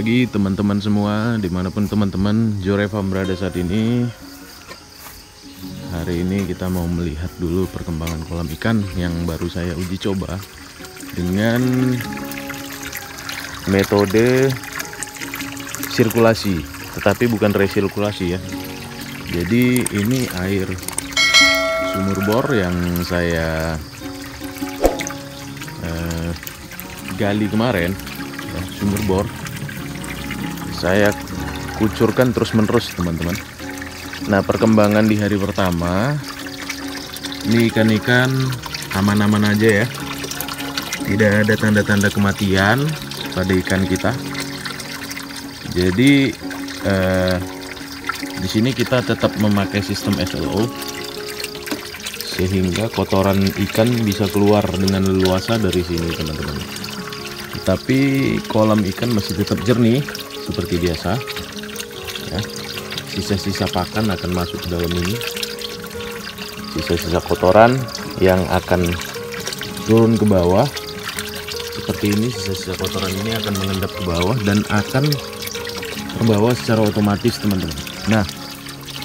pagi teman-teman semua, dimanapun teman-teman Jore Farm berada saat ini. Hari ini kita mau melihat dulu perkembangan kolam ikan yang baru saya uji coba dengan metode sirkulasi, tetapi bukan resirkulasi ya. Jadi ini air sumur bor yang saya gali kemarin ya, sumur bor saya kucurkan terus menerus teman-teman. Nah, perkembangan di hari pertama ini ikan-ikan aman-aman aja ya, tidak ada tanda-tanda kematian pada ikan kita. Jadi di sini kita tetap memakai sistem SLO sehingga kotoran ikan bisa keluar dengan leluasa dari sini teman-teman. Tapi kolam ikan masih tetap jernih seperti biasa ya. Sisa-sisa pakan akan masuk ke dalam ini, sisa-sisa kotoran yang akan turun ke bawah seperti ini. Sisa-sisa kotoran ini akan mengendap ke bawah dan akan terbawa secara otomatis teman-teman. Nah,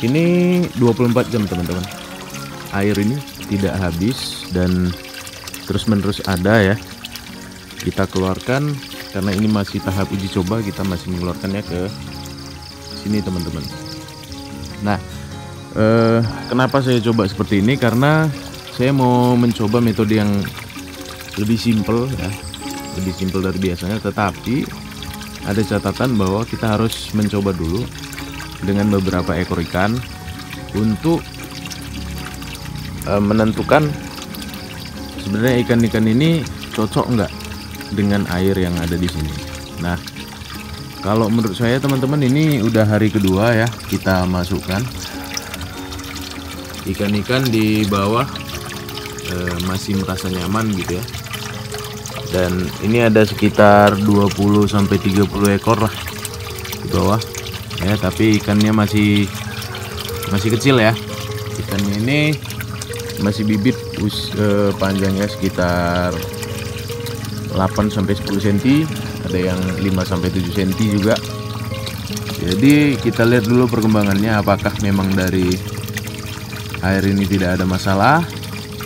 ini 24 jam teman-teman, air ini tidak habis dan terus-menerus ada ya. Kita keluarkan karena ini masih tahap uji coba, kita masih mengeluarkannya ke sini teman-teman. Nah, kenapa saya coba seperti ini? Karena saya mau mencoba metode yang lebih simpel ya, lebih simpel dari biasanya, tetapi ada catatan bahwa kita harus mencoba dulu dengan beberapa ekor ikan untuk menentukan sebenarnya ikan-ikan ini cocok enggak dengan air yang ada di sini. Nah, kalau menurut saya teman-teman, ini udah hari kedua ya kita masukkan ikan-ikan di bawah, masih merasa nyaman gitu ya. Dan ini ada sekitar 20-30 ekor lah di bawah ya, tapi ikannya masih kecil ya. Ikannya ini masih bibit, panjangnya sekitar 8-10 cm, ada yang 5-7 cm juga. Jadi kita lihat dulu perkembangannya, apakah memang dari air ini tidak ada masalah.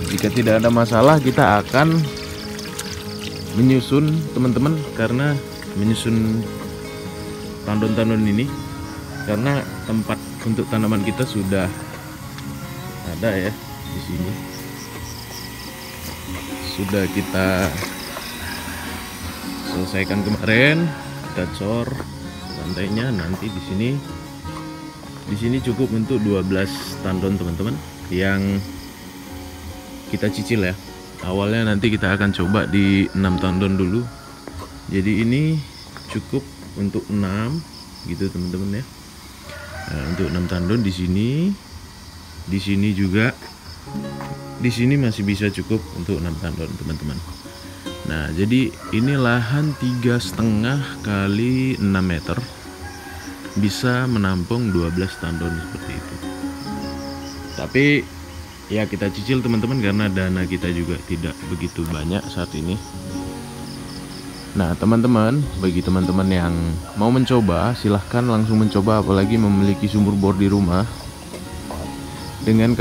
Jika tidak ada masalah, kita akan menyusun teman-teman, karena menyusun tandon-tandon ini karena tempat untuk tanaman kita sudah ada ya di sini. Sudah kita selesaikan kemarin, kita cor lantainya. Nanti di sini cukup untuk 12 tandon teman-teman yang kita cicil ya. Awalnya nanti kita akan coba di 6 tandon dulu. Jadi ini cukup untuk 6 gitu teman-teman ya. Nah, untuk 6 tandon di sini juga, di sini masih bisa cukup untuk 6 tandon teman-teman. Nah, jadi ini lahan 3,5 kali 6 meter, bisa menampung 12 tandon seperti itu. Tapi ya kita cicil teman-teman, karena dana kita juga tidak begitu banyak saat ini. Nah teman-teman, bagi teman-teman yang mau mencoba, silahkan langsung mencoba, apalagi memiliki sumur bor di rumah dengan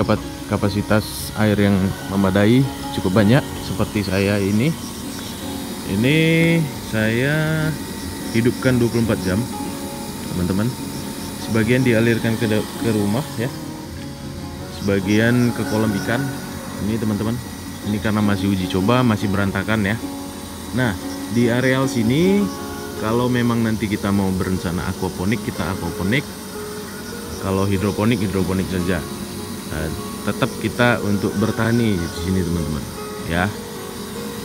kapasitas air yang memadai cukup banyak seperti saya ini. Ini saya hidupkan 24 jam teman-teman. Sebagian dialirkan ke rumah ya, sebagian ke kolam ikan. Ini teman-teman, ini karena masih uji coba, masih berantakan ya. Nah, di areal sini kalau memang nanti kita mau berencana aquaponik, kita aquaponik. Kalau hidroponik saja. Nah, tetap kita untuk bertani di sini teman-teman ya.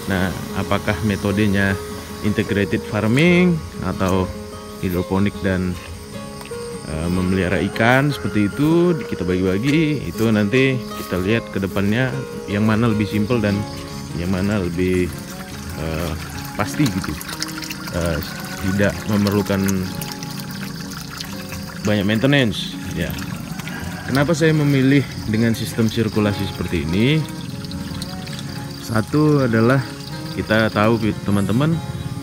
Nah, apakah metodenya integrated farming atau hidroponik dan memelihara ikan seperti itu, kita bagi-bagi. Itu nanti kita lihat ke depannya yang mana lebih simpel dan yang mana lebih pasti gitu, tidak memerlukan banyak maintenance ya. Kenapa saya memilih dengan sistem sirkulasi seperti ini? Satu adalah kita tahu teman-teman,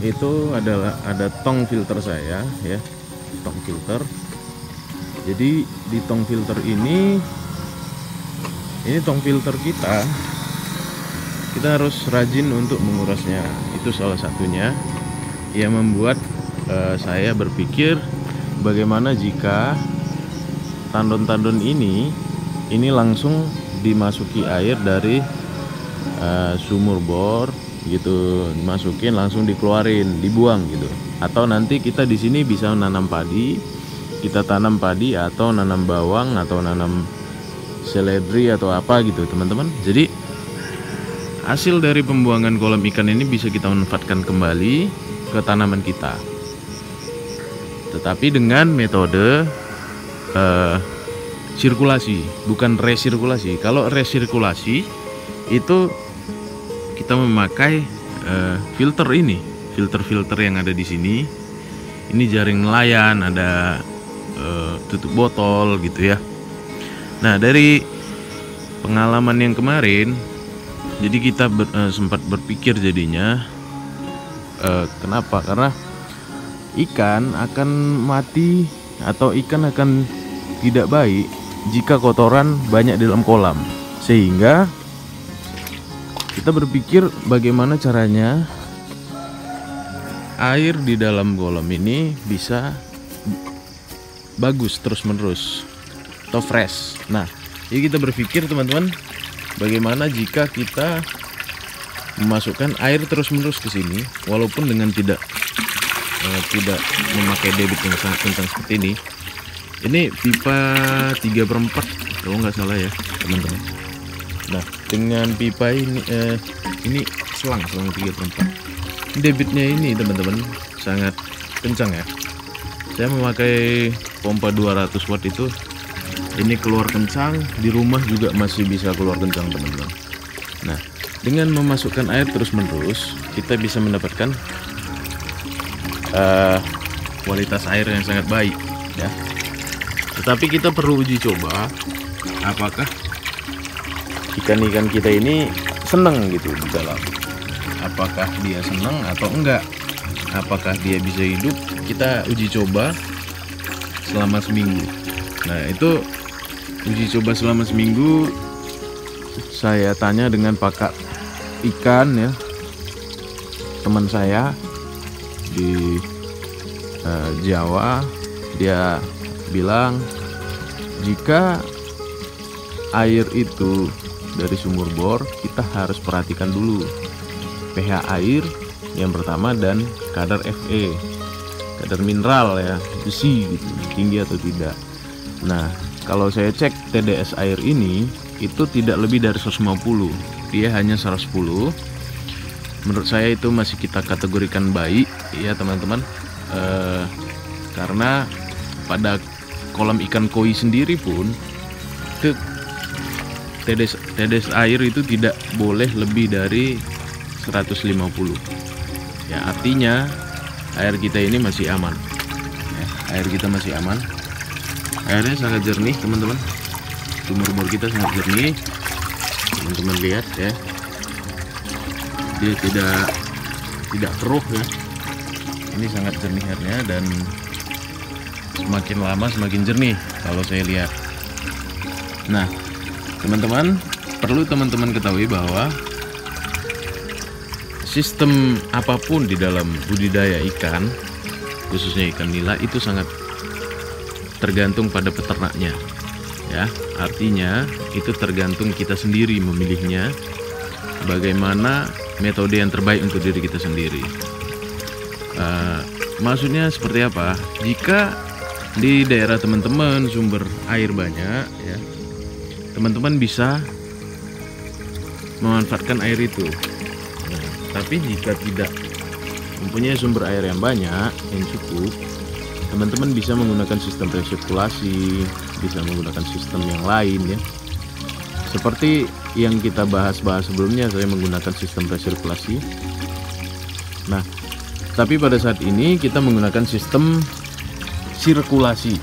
itu adalah ada tong filter saya ya, tong filter. Jadi di tong filter ini tong filter kita harus rajin untuk mengurasnya. Itu salah satunya yang membuat saya berpikir bagaimana jika tandon-tandon ini langsung dimasuki air dari sumur bor gitu, dimasukin langsung dikeluarin, dibuang gitu. Atau nanti kita di sini bisa nanam padi, kita tanam padi atau nanam bawang atau nanam seledri atau apa gitu teman-teman. Jadi hasil dari pembuangan kolam ikan ini bisa kita manfaatkan kembali ke tanaman kita, tetapi dengan metode sirkulasi, bukan resirkulasi. Kalau resirkulasi itu kita memakai filter ini, filter yang ada di sini. Ini jaring nelayan, ada tutup botol gitu ya. Nah, dari pengalaman yang kemarin, jadi kita sempat berpikir jadinya kenapa? Karena ikan akan mati atau ikan akan tidak baik jika kotoran banyak di dalam kolam. Sehingga kita berpikir bagaimana caranya air di dalam kolam ini bisa bagus terus-menerus atau fresh. Nah, jadi kita berpikir teman-teman, bagaimana jika kita memasukkan air terus-menerus ke sini walaupun dengan tidak memakai debit yang sangat kencang seperti ini. Ini pipa 3/4 kalau nggak salah ya teman-teman. Nah, dengan pipa ini selang 3/4. Debitnya ini teman-teman sangat kencang ya. Saya memakai pompa 200 watt itu, ini keluar kencang, di rumah juga masih bisa keluar kencang teman-teman. Nah, dengan memasukkan air terus-menerus, kita bisa mendapatkan kualitas air yang sangat baik ya. Tetapi kita perlu uji coba apakah ikan-ikan kita ini senang gitu di dalam. Apakah dia senang atau enggak? Apakah dia bisa hidup? Kita uji coba selama seminggu. Nah, itu uji coba selama seminggu. Saya tanya dengan pakar ikan ya, teman saya di Jawa. Dia bilang jika air itu dari sumur bor, kita harus perhatikan dulu pH air yang pertama dan kadar Fe, kadar mineral ya, besi gitu, tinggi atau tidak. Nah, kalau saya cek TDS air ini itu tidak lebih dari 150, dia hanya 110. Menurut saya itu masih kita kategorikan baik ya teman-teman, karena pada kolam ikan koi sendiri pun itu TDS air itu tidak boleh lebih dari 150 ya, artinya air kita ini masih aman ya, air kita masih aman, airnya sangat jernih teman-teman, sumur bor kita sangat jernih, teman-teman lihat ya, dia tidak keruh ya, ini sangat jernih airnya dan semakin lama semakin jernih kalau saya lihat. Nah teman-teman, perlu teman-teman ketahui bahwa sistem apapun di dalam budidaya ikan, khususnya ikan nila, itu sangat tergantung pada peternaknya ya. Artinya itu tergantung kita sendiri memilihnya, bagaimana metode yang terbaik untuk diri kita sendiri. Maksudnya seperti apa? Jika di daerah teman-teman sumber air banyak ya, teman-teman bisa memanfaatkan air itu. Nah, tapi jika tidak mempunyai sumber air yang banyak, yang cukup, teman-teman bisa menggunakan sistem resirkulasi, bisa menggunakan sistem yang lain ya. Seperti yang kita bahas sebelumnya, saya menggunakan sistem resirkulasi. Nah, tapi pada saat ini kita menggunakan sistem sirkulasi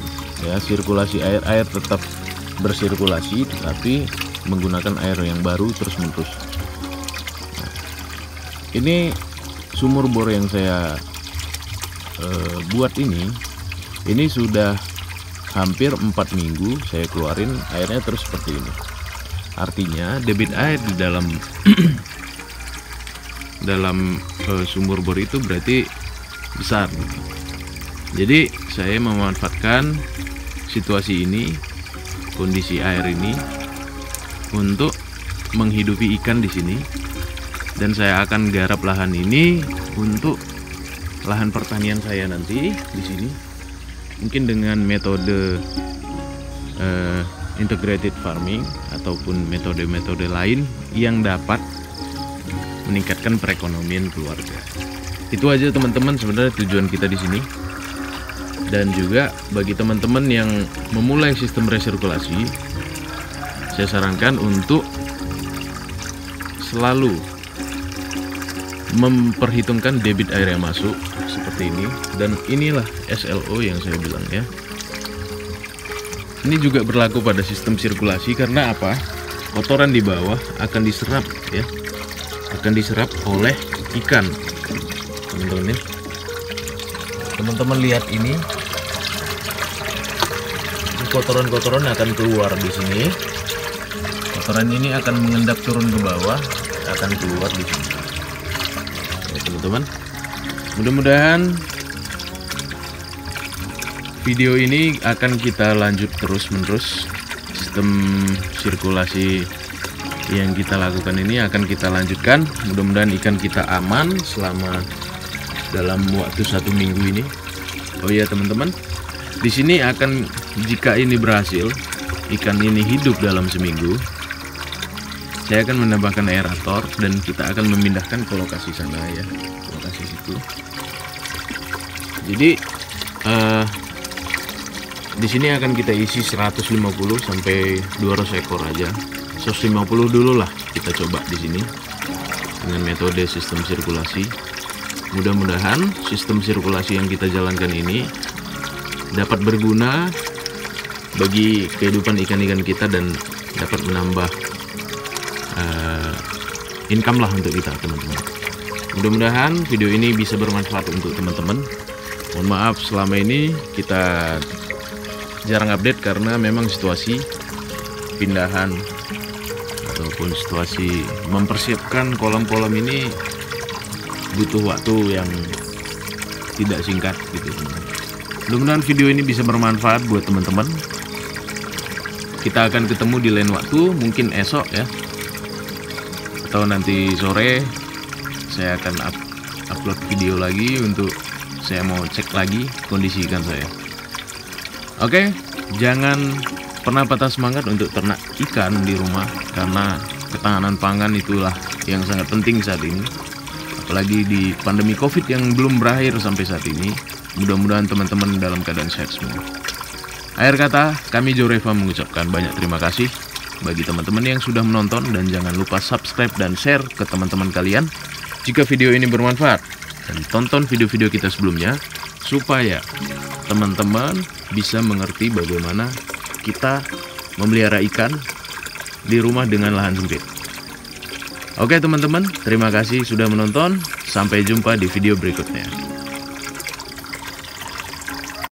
ya, sirkulasi air tetap bersirkulasi tetapi menggunakan air yang baru terus-menerus. Nah, ini sumur bor yang saya buat ini sudah hampir 4 minggu saya keluarin airnya terus seperti ini. Artinya debit air di dalam sumur bor itu berarti besar gitu. Jadi saya memanfaatkan situasi ini, kondisi air ini untuk menghidupi ikan di sini, dan saya akan garap lahan ini untuk lahan pertanian saya nanti di sini, mungkin dengan metode integrated farming ataupun metode-metode lain yang dapat meningkatkan perekonomian keluarga. Itu aja teman-teman sebenarnya tujuan kita di sini. Dan juga bagi teman-teman yang memulai sistem resirkulasi, saya sarankan untuk selalu memperhitungkan debit air yang masuk seperti ini. Dan inilah SLO yang saya bilang ya. Ini juga berlaku pada sistem sirkulasi karena apa? Kotoran di bawah akan diserap ya, akan diserap oleh ikan, teman-teman ya. Teman-teman lihat ini, kotoran-kotoran akan keluar di sini. Kotoran ini akan mengendap turun ke bawah, akan keluar di sini. Ya, teman-teman. Mudah-mudahan video ini akan kita lanjut terus-menerus. Sistem sirkulasi yang kita lakukan ini akan kita lanjutkan. Mudah-mudahan ikan kita aman selama dalam waktu 1 minggu ini. Oh iya teman-teman, di sini akan, jika ini berhasil, ikan ini hidup dalam seminggu, saya akan menambahkan aerator dan kita akan memindahkan ke lokasi sana ya, lokasi situ. Jadi di sini akan kita isi 150 sampai 200 ekor aja. 150 dulu lah kita coba di sini dengan metode sistem sirkulasi. Mudah-mudahan sistem sirkulasi yang kita jalankan ini dapat berguna bagi kehidupan ikan-ikan kita dan dapat menambah income lah untuk kita teman-teman. Mudah-mudahan video ini bisa bermanfaat untuk teman-teman. Mohon maaf selama ini kita jarang update karena memang situasi pindahan ataupun situasi mempersiapkan kolam-kolam ini butuh waktu yang tidak singkat gitu teman-teman. Mudah-mudahan video ini bisa bermanfaat buat teman-teman. Kita akan ketemu di lain waktu, mungkin esok ya, atau nanti sore saya akan upload video lagi untuk saya mau cek lagi kondisi ikan saya. Oke, jangan pernah patah semangat untuk ternak ikan di rumah karena ketahanan pangan itulah yang sangat penting saat ini. Apalagi di pandemi COVID yang belum berakhir sampai saat ini. Mudah-mudahan teman-teman dalam keadaan sehat semua. Akhir kata, kami Joreva mengucapkan banyak terima kasih bagi teman-teman yang sudah menonton, dan jangan lupa subscribe dan share ke teman-teman kalian jika video ini bermanfaat, dan tonton video-video kita sebelumnya supaya teman-teman bisa mengerti bagaimana kita memelihara ikan di rumah dengan lahan sempit. Oke teman-teman, terima kasih sudah menonton. Sampai jumpa di video berikutnya.